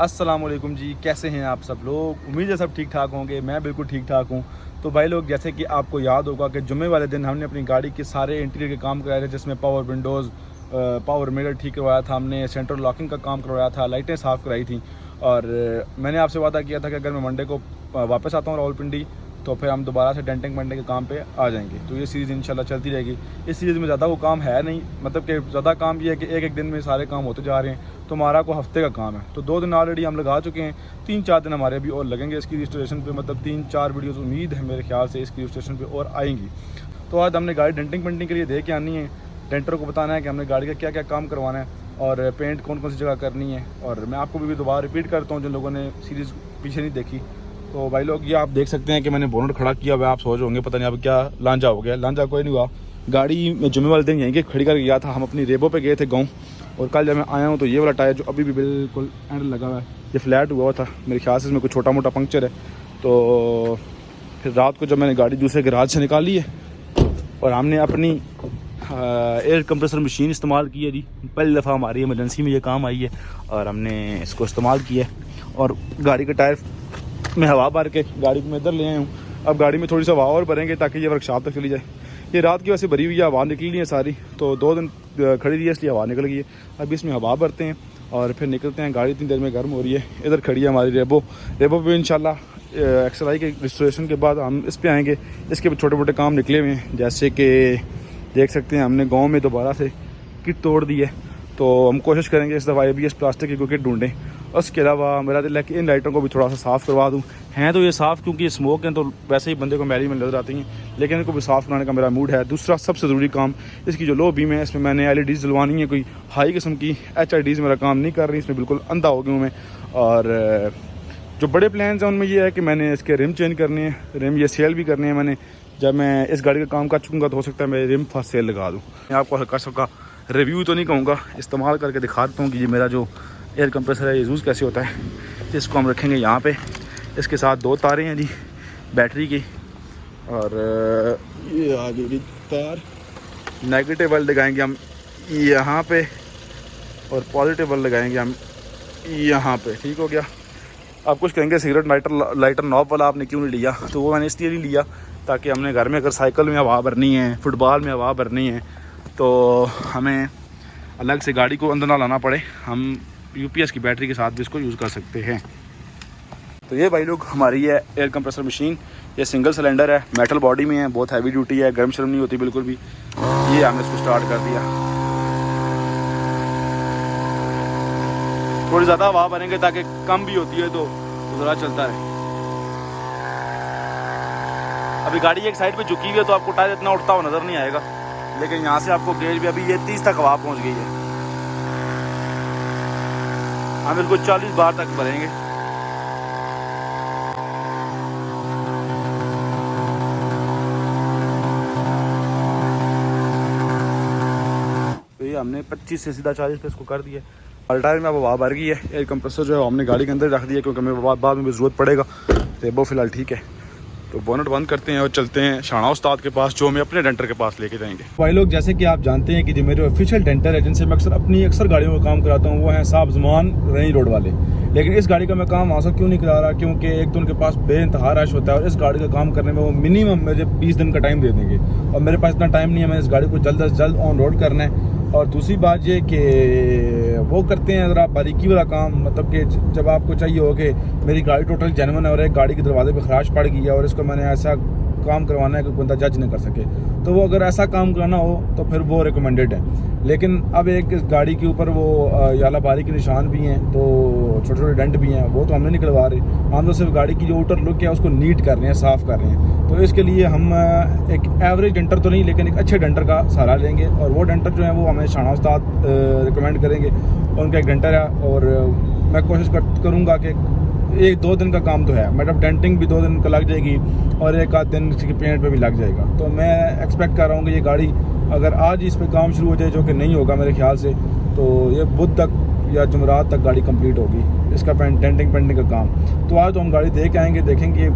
अस्सलाम वालेकुम जी, कैसे हैं आप सब लोग। उम्मीद है सब ठीक ठाक होंगे। मैं बिल्कुल ठीक ठाक हूँ। तो भाई लोग, जैसे कि आपको याद होगा कि जुम्मे वाले दिन हमने अपनी गाड़ी के सारे इंटीरियर के काम कराए थे, जिसमें पावर विंडोज़, पावर मिरर ठीक करवाया था हमने, सेंट्रल लॉकिंग का काम करवाया था, लाइटें साफ़ कराई थी। और मैंने आपसे वादा किया था कि अगर मैं मंडे को वापस आता हूँ रावलपिंडी तो फिर हम दोबारा से डेंटिंग पेंटिंग के काम पे आ जाएंगे। तो ये सीरीज़ इंशाल्लाह चलती रहेगी। इस सीरीज़ में ज़्यादा वो काम है नहीं, मतलब कि ज़्यादा काम ये है कि एक एक दिन में सारे काम होते जा रहे हैं। तो हमारा को हफ्ते का काम है, तो 2 दिन ऑलरेडी हम लगा चुके हैं, 3-4 दिन हमारे अभी और लगेंगे इसकी रजिस्ट्रेशन पे। मतलब 3-4 वीडियोज़ उम्मीद है मेरे ख्याल से इसकी रजिस्ट्रेशन पे और आएंगी। तो आज हमने गाड़ी डेंटिंग पेंटिंग के लिए दे के आनी है। डेंटर को बताना है कि हमने गाड़ी का क्या क्या काम करवाना है और पेंट कौन कौन सी जगह करनी है। और मैं आपको भी दोबारा रिपीट करता हूँ जिन लोगों ने सीरीज़ पीछे नहीं देखी। तो भाई लोग, ये आप देख सकते हैं कि मैंने बोनट खड़ा किया हुआ है। आप सोच होंगे पता नहीं अब क्या लांझा हो गया। लांझा कोई नहीं हुआ, गाड़ी में जुम्मे वाले दिन यहीं के खड़ी कर गया था। हम अपनी रेबो पे गए थे गाँव, और कल जब मैं आया हूँ तो ये वाला टायर जो अभी भी बिल्कुल एंड लगा हुआ है, ये फ्लैट हुआ था। मेरे ख्याल से इसमें कुछ छोटा मोटा पंक्चर है। तो फिर रात को जब मैंने गाड़ी दूसरे गैराज से निकाली है और हमने अपनी एयर कंप्रेसर मशीन इस्तेमाल की है जी। पहली दफ़ा हमारी इमरजेंसी में ये काम आई है और हमने इसको इस्तेमाल किया है। और गाड़ी के टायर में हवा भर के गाड़ी को मैं इधर ले आया हूँ। अब गाड़ी में थोड़ी सी हवा और भरेंगे ताकि ये वर्कशॉप तक चली जाए। ये रात की वैसे भरी हुई है, हवा निकली है सारी, तो 2 दिन खड़ी रही है इसलिए हवा निकल गई है। अब इसमें हवा भरते हैं और फिर निकलते हैं। गाड़ी इतनी देर में गर्म हो रही है। इधर खड़ी है हमारी रेबो पे इंशाल्लाह XLI के रजिस्ट्रेशन के बाद हम इस पे आएंगे। इसके छोटे मोटे काम निकले हुए हैं, जैसे कि देख सकते हैं हमने गाँव में दोबारा से किट तोड़ दी है। तो हम कोशिश करेंगे इस दफ़ा ABS प्लास्टिक की कोई किट ढूंढें। उसके अलावा मेरा दिल है कि इन लाइटों को भी थोड़ा सा साफ़ करवा दूँ। हैं तो ये साफ़, क्योंकि ये स्मोक हैं तो वैसे ही बंदे को मैली में नजर आती हैं, लेकिन इनको भी साफ़ कराने का मेरा मूड है। दूसरा सबसे ज़रूरी काम, इसकी जो लो बीम है इसमें मैंने LEDs डलवानी है। कोई हाई किस्म की HIDs मेरा काम नहीं कर रही, इसमें बिल्कुल अंधा हो गया हूँ मैं। और जो बड़े प्लान्स हैं उनमें ये है कि मैंने इसके रिम चेंज करने हैं, रिम ये सेल भी करने हैं मैंने। जब मैं इस गाड़ी का काम कर चुकूँगा तो हो सकता है मैं रिम फर्स्ट सेल लगा दूँ। मैं आपको हल्का सा रिव्यू तो नहीं कहूँगा, इस्तेमाल करके दिखा देता हूँ कि ये मेरा जो एयर कंप्रेसर है ये यूज़ कैसे होता है। इसको हम रखेंगे यहाँ पे। इसके साथ 2 तारें हैं जी बैटरी की, और ये आगे की तार नेगेटिव वाली लगाएंगे हम यहाँ पे और पॉजिटिव वाली लगाएंगे हम यहाँ पे। ठीक हो गया। आप कुछ कहेंगे सिगरेट लाइटर नॉब वाला आपने क्यों नहीं लिया, तो वो मैंने इसलिए नहीं लिया ताकि हमने घर में अगर साइकिल में हवा भरनी है, फुटबॉल में हवा भरनी है, तो हमें अलग से गाड़ी को अंदर ना लाना पड़े। हम UPS की बैटरी के साथ भी इसको यूज़ कर सकते हैं। तो ये भाई लोग हमारी है एयर कंप्रेसर मशीन। ये सिंगल सिलेंडर है, मेटल बॉडी में है, बहुत हैवी ड्यूटी है, गर्म शर्म नहीं होती बिल्कुल भी। ये हमने इसको स्टार्ट कर दिया। थोड़ी ज़्यादा हवा भरेंगे ताकि कम भी होती है तो ज़रा चलता रहे। अभी गाड़ी एक साइड पे झुकी हुई है तो आपको टायर इतना उठता हुआ नज़र नहीं आएगा, लेकिन यहाँ से आपको गेज भी अभी ये 30 तक हवा पहुँच गई है। हम इसको 40 बार तक भरेंगे। तो ये हमने 25 से सीधा 40 पे इसको कर दिया। और टायर में अब हवा भर गई है। एयर कंप्रेसर जो है हमने गाड़ी के अंदर रख दिया क्योंकि हमें बाद में भी ज़रूरत पड़ेगा। तो वो फ़िलहाल ठीक है। तो बोनट बंद करते हैं और चलते हैं शाना उस्ताद के पास, जो हमें अपने डेंटर के पास लेके जाएंगे। भाई लोग, जैसे कि आप जानते हैं कि जो मेरे ऑफिशियल डेंटर है जिनसे मैं अक्सर गाड़ियों का काम कराता हूँ, वो हैं साहब ज़मान रही रोड वाले। लेकिन इस गाड़ी का मैं काम वहाँ से क्यों नहीं करा रहा, क्योंकि एक तो उनके पास बेइंतहा रश होता है और इस गाड़ी का काम करने में वो मिनिमम मुझे 20 दिन का टाइम दे देंगे, और मेरे पास इतना टाइम नहीं है। मैं इस गाड़ी को जल्द से जल्द ऑन रोड करना है। और दूसरी बात ये कि वो करते हैं ज़रा बारीकी वाला काम, मतलब कि जब आपको चाहिए हो कि मेरी गाड़ी टोटल जेन्युइन है और एक गाड़ी के दरवाजे पे खराश पड़ गई है और इसको मैंने ऐसा काम करवाना है कि बंदा जज नहीं कर सके, तो वो अगर ऐसा काम कराना हो तो फिर वो रिकमेंडेड है। लेकिन अब एक गाड़ी के ऊपर वो यालाबारी के निशान भी हैं, तो छोटे छोटे डेंट भी हैं, वो तो हमने निकलवा रहे। हम तो सिर्फ गाड़ी की जो आउटर लुक है उसको नीट कर रहे हैं, साफ़ कर रहे हैं। तो इसके लिए हम एक एवरेज डेंटर तो नहीं, लेकिन एक अच्छे डेंटर का सहारा लेंगे। और वो डेंटर जो है वो हमें शाना उस्ताद रिकमेंड करेंगे। उनका एक डेंटर है और मैं कोशिश करूँगा कि 1-2 दिन का काम तो है, मतलब डेंटिंग भी 2 दिन का लग जाएगी और 1-आध दिन इसके पेंट पे भी लग जाएगा। तो मैं एक्सपेक्ट कर रहा हूँ कि ये गाड़ी अगर आज इस पे काम शुरू हो जाए, जो कि नहीं होगा मेरे ख्याल से, तो ये बुध तक या जुमरात तक गाड़ी कंप्लीट होगी इसका डेंटिंग पेंटिंग का काम। तो आज तो हम गाड़ी देख आएँगे, देखेंगे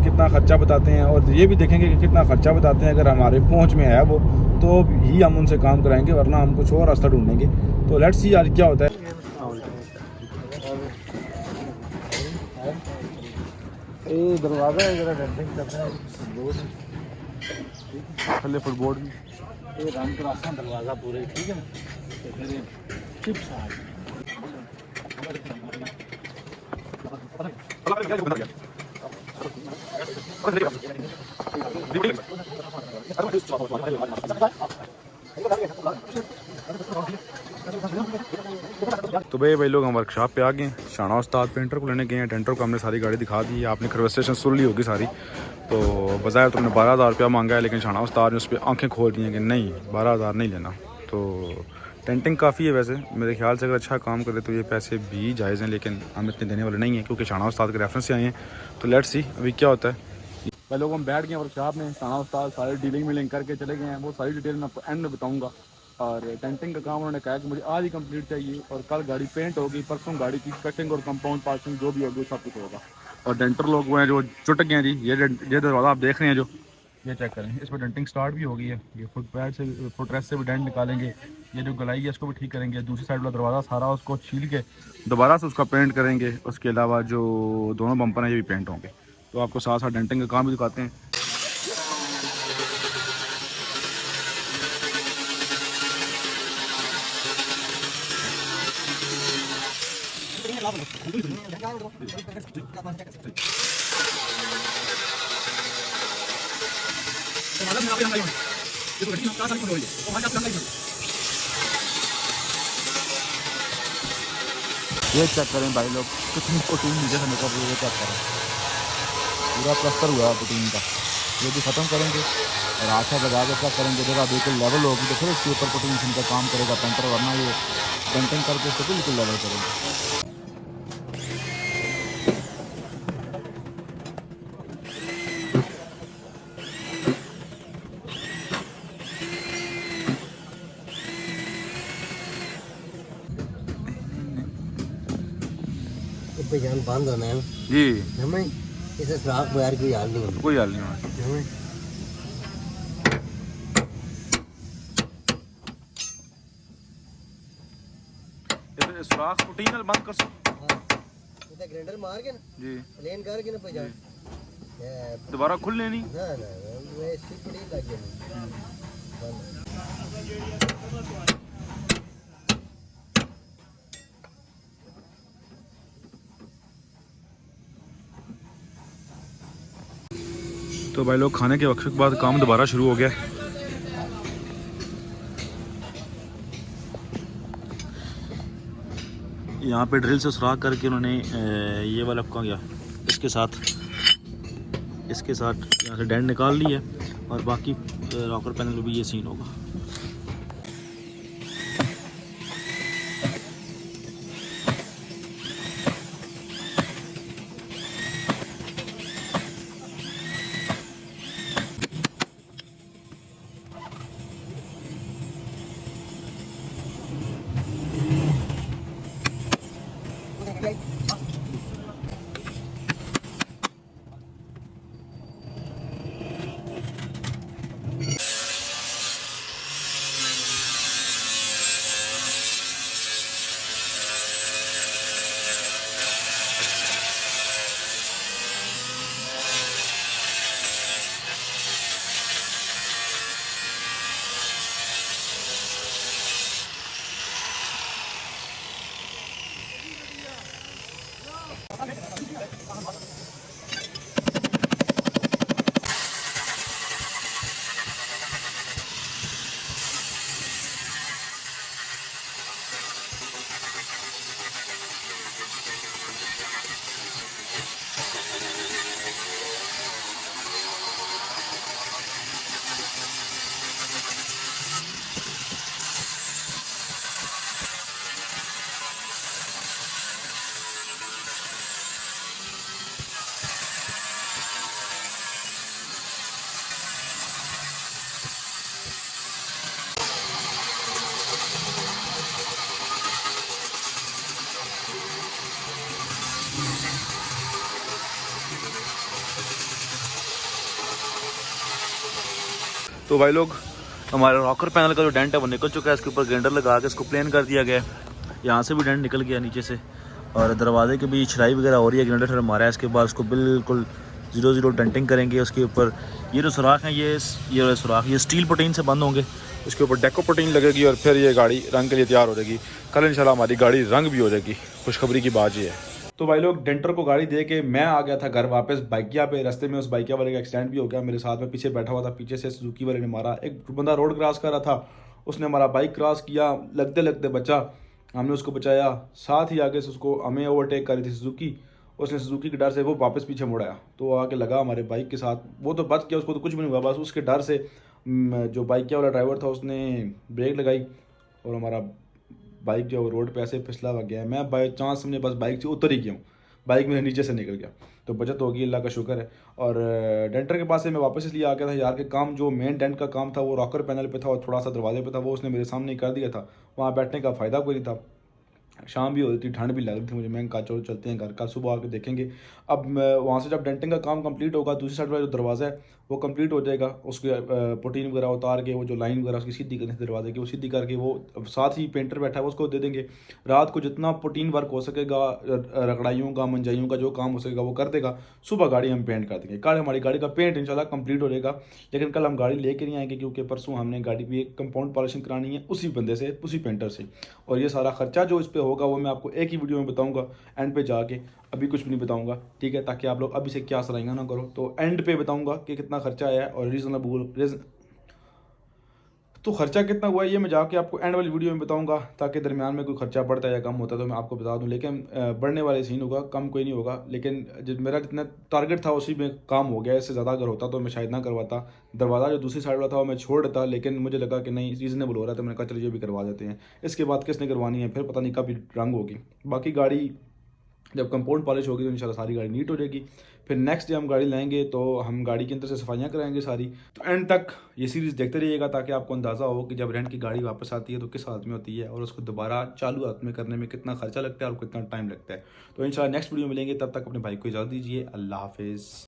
कितना ख़र्चा बताते हैं और ये भी देखेंगे कि कितना ख़र्चा बताते हैं। अगर हमारे पहुँच में है वो तो ही हम उनसे काम कराएंगे, वरना हम कुछ और रास्ता ढूंढेंगे। तो लेट्स सी आज क्या होता है। ये दरवाज़ा है जरा डेंटिंग करना है, थल्ले फुटबोर्ड भी ये रंग करासा दरवाज़ा पूरे ठीक है ना, तो फिर ये चिप्स आ तो भाई लोग हम वर्कशॉप पे आ गए हैं। शाना उस्ताद पेंटर को लेने गए हैं। टेंटर को हमने सारी गाड़ी दिखा दी है। आपने कन्वर्सेशन सुन ली होगी सारी। तो बजाय तुमने 12,000 रुपया मांगा है, लेकिन शाना उस्ताद ने उस पर आँखें खोल दी हैं कि नहीं 12,000 नहीं लेना। तो टेंटिंग काफ़ी है वैसे, मेरे ख्याल से अगर अच्छा काम करे तो ये पैसे भी जायज़ हैं, लेकिन हम इतने देने वाले नहीं हैं क्योंकि शाना उस्ताद के रेफरेंस से आए हैं। तो लेट्स सी अभी क्या होता है। पहले लोग हम बैठ गए वर्कशॉप में, शाना उस्ताद सारी डीलिंग वीलिंग करके चले गए हैं। वो सारी डिटेल मैं आपको एंड में बताऊँगा। और टेंटिंग का काम उन्होंने कहा कि मुझे आज ही कंप्लीट चाहिए और कल गाड़ी पेंट होगी, परसों गाड़ी की कटिंग और कंपाउंड पार्किंग जो भी होगी सब कुछ होगा। और डेंटर लोग वो हैं जो चुट गए हैं जी। ये दरवाज़ा आप देख रहे हैं जो, ये चेक करें, इस पर डेंटिंग स्टार्ट भी हो गई है। ये फुट पैड से फुट रेस्ट से भी डेंट निकालेंगे। ये जो गलाई है इसको भी ठीक करेंगे। दूसरी साइड वाला दरवाज़ा सारा उसको छील के दोबारा से उसका पेंट करेंगे। उसके अलावा जो दोनों बम्पर हैं ये भी पेंट होंगे। तो आपको साथ साथ डेंटिंग का काम भी दिखाते हैं। ये चेक करें भाई लोग, कितनी प्रोटीन नीचे से निकल रही है। ये चेक करें, पूरा प्लस्तर हुआ है प्रोटीन का। ये भी ख़त्म करेंगे और आशा लगा के क्या करेंगे, जगह बिल्कुल लेवल होगी तो फिर उसके ऊपर प्रोटीन का काम करेगा पेंटर, वरना ये पेंटिंग करके इसको बिल्कुल लेवल करेंगे। जान बंद होना है जी, हमें इसे सुराख बगैर कोई हाल नहीं होता। कोई हाल नहीं होना। सुराख प्रोटीन बंद कर सो इधर ग्राइंडर मार के ना जी, प्लेन करके ना पहचान दोबारा खुल लेनी ना ना मैं इसकी पड़ी लग गई। तो भाई लोग खाने के वक्त के बाद काम दोबारा शुरू हो गया। यहाँ पे ड्रिल से सुराख करके उन्होंने ये वाला कहाँ गया, इसके साथ यहाँ से डेंट निकाल ली है। और बाकी रॉकर पैनल में भी ये सीन होगा। तो भाई लोग हमारे रॉकर पैनल का जो डेंट है वो निकल चुका है। इसके ऊपर ग्राइंडर लगा के इसको प्लेन कर दिया गया है। यहाँ से भी डेंट निकल गया नीचे से। और दरवाजे की भी छिलाई वगैरह हो रही है, ग्राइंडर मारा है। इसके बाद उसको बिल्कुल 0-0 डेंटिंग करेंगे। उसके ऊपर ये जो सुराख हैं, ये सुराख ये स्टील प्रोटीन से बंद होंगे। उसके ऊपर डेको प्रोटीन लगेगी और फिर ये गाड़ी रंग के लिए तैयार हो जाएगी। कल इंशाल्लाह हमारी गाड़ी रंग भी हो जाएगी। खुशखबरी की बात ये है। तो भाई लोग डेंटर को गाड़ी दे के मैं आ गया था घर वापस बाइकिया पे। रास्ते में उस बाइकिया वाले का एक्सीडेंट भी हो गया। मेरे साथ में पीछे बैठा हुआ था, पीछे से सुजुकी वाले ने मारा। एक बंदा रोड क्रॉस कर रहा था, उसने हमारा बाइक क्रॉस किया, लगते लगते बचा, हमने उसको बचाया। साथ ही आगे से उसको हमें ओवरटेक करी थी सुजुकी, उसने सुजुकी के डर से वो वापस पीछे मुड़ाया तो वो आके लगा हमारे बाइक के साथ। वो तो बच गया, उसको तो कुछ भी नहीं हुआ, बस उसके डर से जो बाइक वाला ड्राइवर था उसने ब्रेक लगाई और हमारा बाइक जो रोड पे ऐसे फिसला हुआ गया है। मैं बाई चांस हमने बस बाइक से उतर ही गया हूँ, बाइक मेरे नीचे से निकल गया। तो बचत होगी, अल्लाह का शुक्र है। और डेंटर के पास से मैं वापस इसलिए आ गया था यार कि काम जो मेन डेंट का काम था वो रॉकर पैनल पे था और थोड़ा सा दरवाजे पे था, वो उसने मेरे सामने ही कर दिया था। वहाँ बैठने का फ़ायदा कोई नहीं था, शाम भी हो रही थी, ठंड भी लग रही थी मुझे। मैं कहा चलो चलते हैं घर, कल सुबह आके देखेंगे। अब वहाँ से जब डेंटिंग का काम कंप्लीट होगा, दूसरी साइड वाला जो दरवाज़ा है वो कंप्लीट हो जाएगा। उसके पुटीन वगैरह उतार के वो जो लाइन वगैरह उसकी सीधी करनी थी दरवाजे की, वो सीधी करके वो साथ ही पेंटर बैठा है उसको दे देंगे। रात को जितना पुटीन वर्क हो सकेगा, रगड़ाइयों का मंजाइयों का जो काम हो सकेगा वो कर देगा। सुबह गाड़ी हम पेंट कर देंगे। कल हमारी गाड़ी का पेंट इंशाल्लाह कंप्लीट हो जाएगा। लेकिन कल हम गाड़ी लेके नहीं आएंगे क्योंकि परसों हमने गाड़ी की एक कंपाउंड पॉलिशिंग करानी है उसी बंदे से, उसी पेंटर से। और ये सारा खर्चा जो इस पर होगा वो मैं आपको एक ही वीडियो में बताऊंगा, एंड पे जाके। अभी कुछ भी नहीं बताऊंगा, ठीक है, ताकि आप लोग अभी से क्या सराइयाँ ना करो। तो एंड पे बताऊंगा कि कितना खर्चा आया है और तो खर्चा कितना हुआ है ये मैं जाके आपको एंड वाली वीडियो में बताऊंगा, ताकि दरमियान में कोई खर्चा बढ़ता है या कम होता है तो मैं आपको बता दूं। लेकिन बढ़ने वाले सीन होगा, कम कोई नहीं होगा। लेकिन जब मेरा जितना टारगेट था उसी में काम हो गया। इससे ज़्यादा अगर होता तो मैं शायद ना करवाता। दरवाज़ा जो दूसरी साइड वाला था वो मैं छोड़ देता, लेकिन मुझे लगा कि नहीं रीज़नेबल हो रहा है तो मैंने कहा चलिए ये भी करवा देते हैं। इसके बाद किसने करवानी है फिर पता नहीं कब रंग होगी। बाकी गाड़ी जब कंपाउंड पॉलिश होगी तो इंशाल्लाह सारी गाड़ी नीट हो जाएगी। फिर नेक्स्ट डे हम गाड़ी लाएंगे तो हम गाड़ी के अंदर से सफाइयाँ कराएंगे सारी। तो एंड तक ये सीरीज़ देखते रहिएगा ताकि आपको अंदाज़ा हो कि जब रेंट की गाड़ी वापस आती है तो किस हालत में होती है और उसको दोबारा चालू हालत में करने में कितना खर्चा लगता है और कितना टाइम लगता है। तो इंशाल्लाह नेक्स्ट वीडियो मिलेंगे, तब तक अपने भाई को इजाज़त दीजिए। अल्लाह हाफिज़।